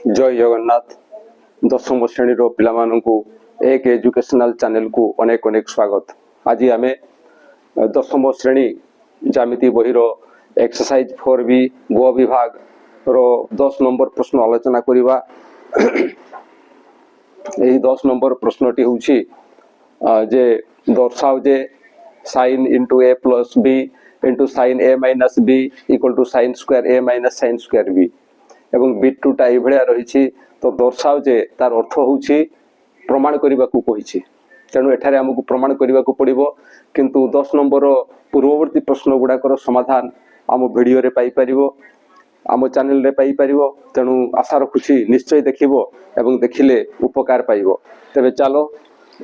जय जगन्नाथ दशम श्रेणी पिलामानंकु एक एजुकेशनल चैनल को अनेक अनेक स्वागत। आज आम दशम श्रेणी ज्यामिति बहिर एक्सरसाइज 4B ग विभाग रो 10 नंबर प्रश्न आलोचना करिबा। यही 10 नंबर प्रश्नटी होछि जे दर्शाओ जे sin into a plus b into sin a minus b equal to sin square a minus sin square b एवं B2 टा इभलिया रही तो दर्शाओ जे तार अर्थ होछि प्रमाण करने को कही। तेणु एठारे हमको प्रमाण करने को पड़ो किंतु 10 नंबर पूर्ववर्ती प्रश्न गुड़ाकर समाधान आम वीडियो रे पाई परिबो, आम चैनल रे पाई परिबो। तेणु आशा रखुछि निश्चय देखिबो एवं देखिले उपकार पाइबो। तबे चलो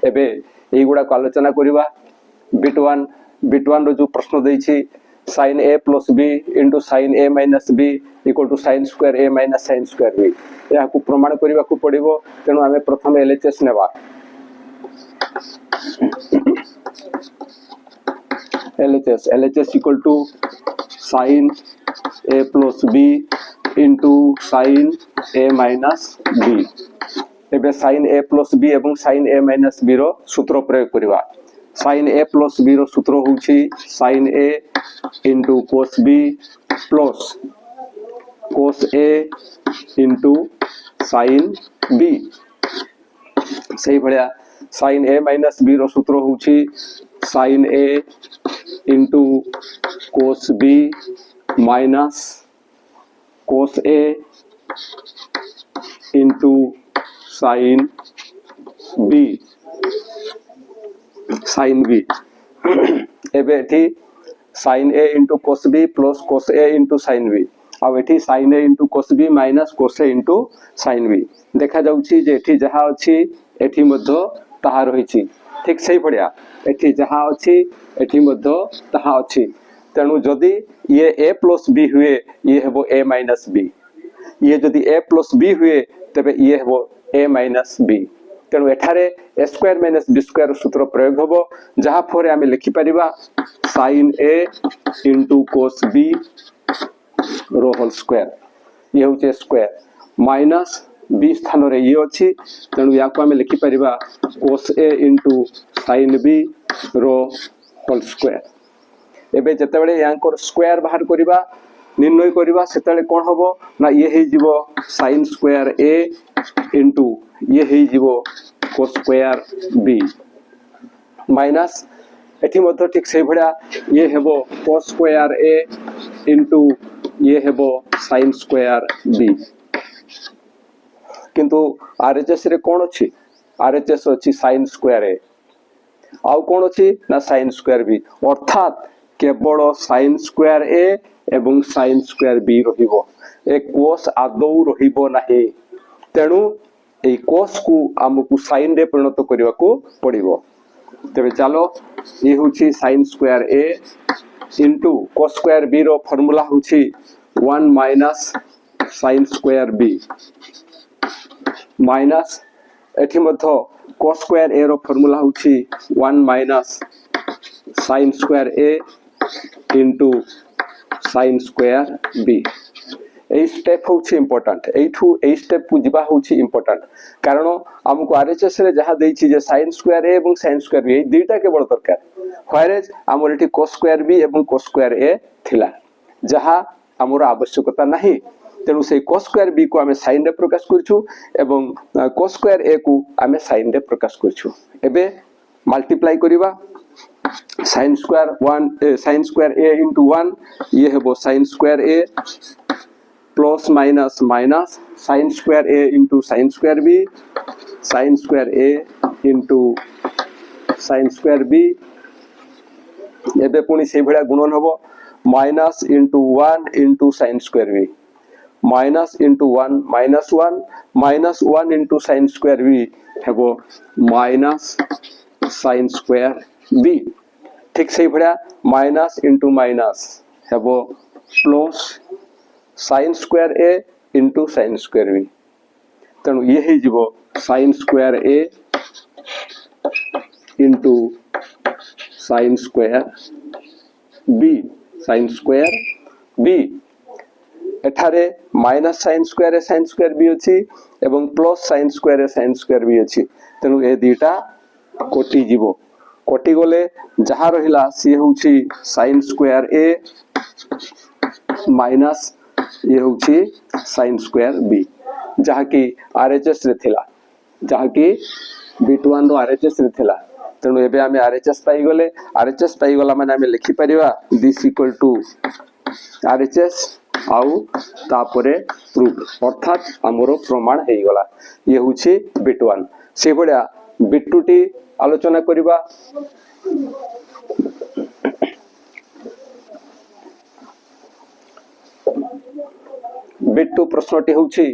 एबे एई गुडा को आलोचना करिबा। बिट 1 रो जो प्रश्न देछि sin a plus b into sin a minus b equal to sin square a minus sin square b या को प्रमाण करबा को पड़िबो। तेणु आमे प्रथम LHS नेबा। LHS equal to sin a plus b into sin a minus b। एबे sin a plus b एवं sin a minus b रो सूत्र प्रयोग करबा। sin a plus b रो सूत्र होछि sin a into cos b plus cos a into sin b। सही भलिया sin a minus b रो सूत्र होछि sin a into cos b minus cos a into sin b sin b। एबे एठी sin a into cos b plus cos a into sin b आ एठी sin a into cos b minus cos a into sin b देखा जाउछि जे एठी जहा अछि एठी मध्य ताहा रहिछि। ठीक सही पड़िया एठी जहा अछि एठी मध्य ताहा अछि। तेणु जदि ये a plus b हुए ये हेबो a minus b, ये जदि a plus b हुए तबे ये हेबो a minus b। तेणु एठारे a square minus b square सूत्र प्रयोग होबो जहा फरे आमे लिखि परिबा sin a into cos b रो होल स्क्वायर ये होचे स्क्वायर माइनस b स्थान रे ये अछि। तेणु या को आमे लिखि परिबा cos a into sin b रो होल स्क्वायर। एबे जतेबेले यांकर स्क्वायर बाहर करिबा निर्णय करिबा सेतेले कोन होबो ना ये हे जिवो sin square a into ये हे जिवो cos square b माइनस एठी मध्य ठीक सही भड़ा ये हेबो cos square a into ये हेबो sin square b। किंतु RHS रे कोन अछि RHS अछि sin square a आउ कोन अछि ना sin square b अर्थात केवल sin square a एवं sin square b रहिबो ए cos आदौ रहिबो नाही। तेणु ए cos को हमकु sin रे परिणत करिवा को पड़िबो। तबे चलो ये होछि sin square a into cos square b रो फार्मूला होछि 1 minus sin square b minus एठी मध्य cos square a रो फार्मूला होछि 1 minus sin square a into sin square b। ए स्टेप होछि इंपोर्टेंट एठू ए स्टेप को जिबा होछि इंपोर्टेंट कारण हमको आरएचएस रे जहा देछि जे sin square a एवं sin square b ए दुईटा केवल दरकार व्हेरेज हमर एठी cos square b एवं cos square a थिला जहा हमर आवश्यकता नाही। तेनु से cos square b को हमें sin रे प्रकाश करछु एवं cos square a को हमें sin रे प्रकाश करछु। एबे मल्टीप्लाई करिबा sin square a into 1 ये हेबो sin square a plus minus minus sin square a into sin square b sin square a into sin square b एबे पुनी से भलिया गुणन होबो minus into 1 into sin square b minus into 1 minus 1 into sin square b हेबो minus sin square b। ठीक से भलिया minus into minus हेबो plus sin square a into sin square b। तेणु ये ही जीवो sin square a into sin square b sin square b एठारे minus sine square भी अच्छी एवं प्लस साइन स्क्वायर भी अच्छी तेणु ए दुईटा कटि जीवो कटि गले जहाँ रहिला सी होउछि साइन स्क्वायर ए माइनस ये होउछि साइन स्क्वायर बी जहाँ की आरएचएस रे थिला जहाँ की B21 रो आरएचएस रे थिला तेणु एबे आमे आरएचएस पाई गला माने आमे लिखि परिबा दिस इक्वल टू आरएचएस आउ तापरे प्रूफ अर्थात हमरो प्रमाण हेई गला ये होउछि B21 से बडा B2 टी आलोचना करिबा B2 प्रश्नटी होउछि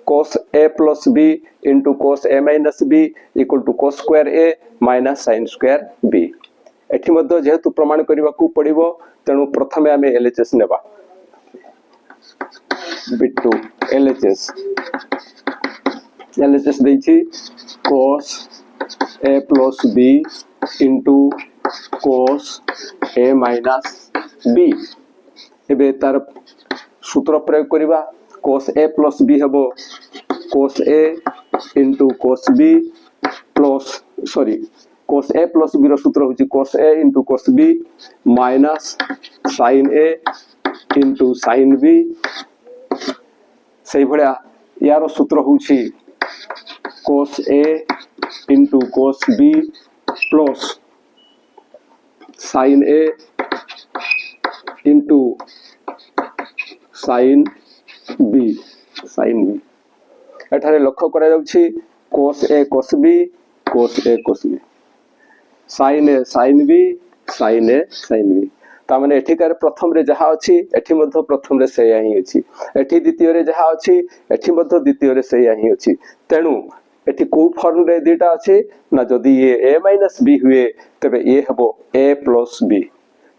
cos a plus b into cos a minus b equal to cos square a minus sin square b एठी मध्ये जेहेतु प्रमाण करिबा को पड़िबो तेनु प्रथमे आमे LHS नेबा B2 LHS दैछि cos a plus b into cos a minus b एबे तार सूत्र प्रयोग करिबा cos a plus b हबो cos a into cos b plus cos a plus b रो सूत्र होची cos a into cos b minus sin a into sin b सही भलिया यार सूत्र होची cos a into cos b plus sin a into sin b एठारे लक्ष्य करा जाउछि cos a cos b sin a sin b ता माने एठिकार प्रथम रे जहा अछि एठी मध्ये प्रथम रे सेया ही अछि एठी द्वितीय रे जहा अछि एठी मध्ये द्वितीय रे सेया ही अछि तेनु एठी को फॉर्म रे दिटा अछि ना जदी ये a - b हुए तबे ए हबो a + b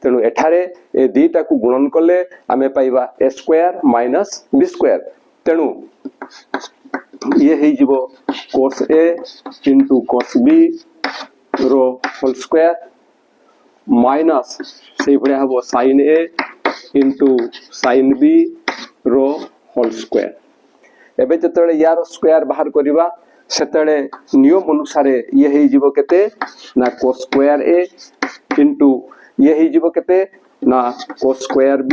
तेणु एठारे ए दीटा को गुणन कले आमे पाइबा a square minus b square तेणु ये हे जीवो cos a into cos b रो होल स्क्वायर माइनस से भले हबो sin a into sin b रो होल स्क्वायर एबे जतले यार स्क्वायर बाहर करिबा सेतले नियम अनुसार ये हे जीवो केते ना cos स्क्वायर a into ये ही जीवो केते ना cos स्क्वायर b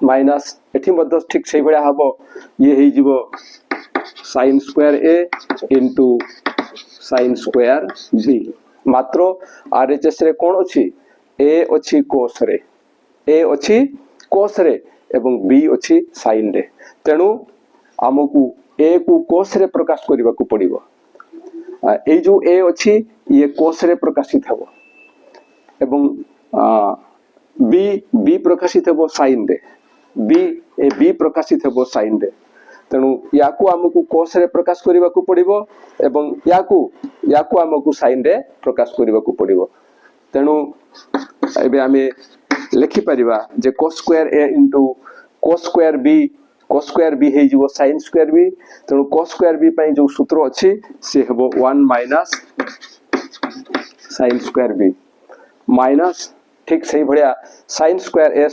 माइनस एठी मध्ये ठीक सेही भलिया हबो ये ही जीवो sin square a into sin square b मात्र आरएचएस रे कोन अछि a अछि cos रे एवं b अछि sin रे तेनु हमकु a को cos रे प्रकाश करिबा को पड़िबो ए जो a अछि ये cos रे प्रकाशित हबो एवं बी प्रकाशित हेबो साइन रे बी प्रकाशित हेबो साइन रे तेणु याकू हमकु cos रे प्रकाश करिबा को पड़िबो एवं याकू हमकु साइन रे प्रकाश करिबा को पड़िबो तेणु एबे आमे लिखि परिबा जे cos square a into cos square b हे जिवो sin स्क्वायर b तेणु cos स्क्वायर b पई जो सूत्र अछि से हेबो 1 minus sin square b minus ठीक सही भलिया sin स्क्वायर a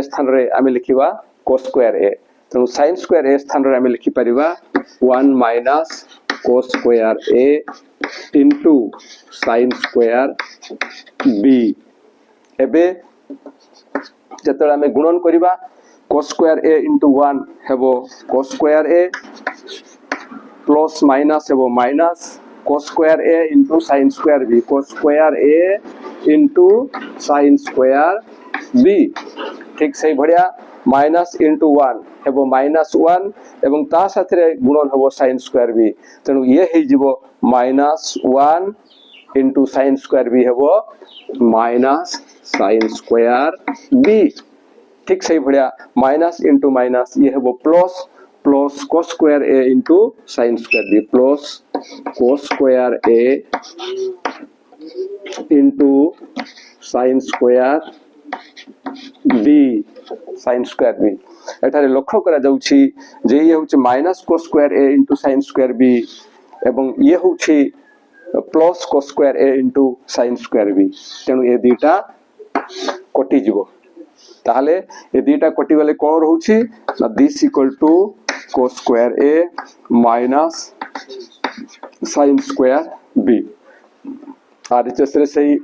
स्थान रे आमे लिखिबा cos स्क्वायर a तेणु sin स्क्वायर a स्थान रे आमे लिखि परिबा 1 minus cos square a into sin square b एबे जतले आमे गुणन करिबा cos स्क्वायर a into 1 हेबो cos square a plus minus हेबो minus cos square a into sin square b cos square a into sin square b ठीक सही भलिया minus into 1 हेबो -1 एवं ता साथे रे गुणन हेबो sin स्क्वायर b तेनु ये हे जिवो -1 into sin स्क्वायर b हेबो माइनस sin स्क्वायर b ठीक सही भलिया माइनस into माइनस ये हेबो plus cos square a into sin square b plus cos square a into sin square b sin square b एठारे लक्ष्य करा जाउछि जे ये होछि minus cos square a into sin square b एवं ये होछि plus cos square a into sin square b तेनु ए दुटा कटि जिवो ताहले ए दुईटा कटि गले कोन रहउछि ना this equal to cos square a minus sin square b RHS रे सही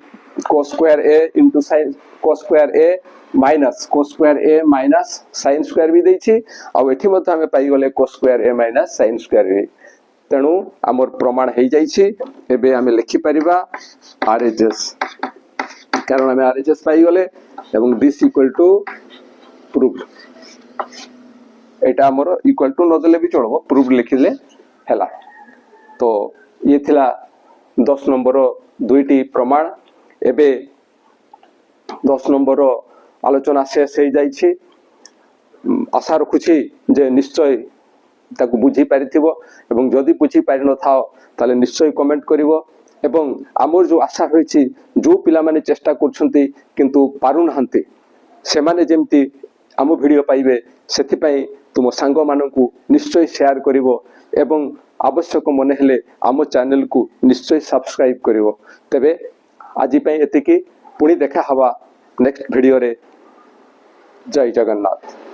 cos square a into sin cos square a minus sin square b देछि आ एठी मत हमें पाई गले cos square a minus sin square b तेणु आमर प्रमाण हो जाइए एबे आमे लिखि परिबा आरएचएस कारण आमे आरएचएस पाई गले एवं दिस इक्वल टू प्रूफ एटा हमर इक्वल टू न देले भी चलबो प्रूफ लिखिले हैला तो ये थिला 10 नंबर दुईटी प्रमाण एबे 10 नंबर आलोचना शेष हो जाइछि आशा रखुछि जे निश्चय ताकू बुझी पारिथिबो एवं जदि बुझी पारि न थाओ ताले निश्चय कमेंट करिवो एवं आमर जो आशा होईछि जो पिला माने चेष्टा करछन्ती किंतु पारु नहंती से माने जेमती आम वीडियो पाइबे सेथि पई तुम सांग मानकू निश्चय शेयर करिवो एवं आवश्यक मन हेले आम चैनल को निश्चय सब्सक्राइब करिवो तबे आजि पई एतिकी पुणी देखा हवा नेक्स्ट वीडियो रे जय जगन्नाथ।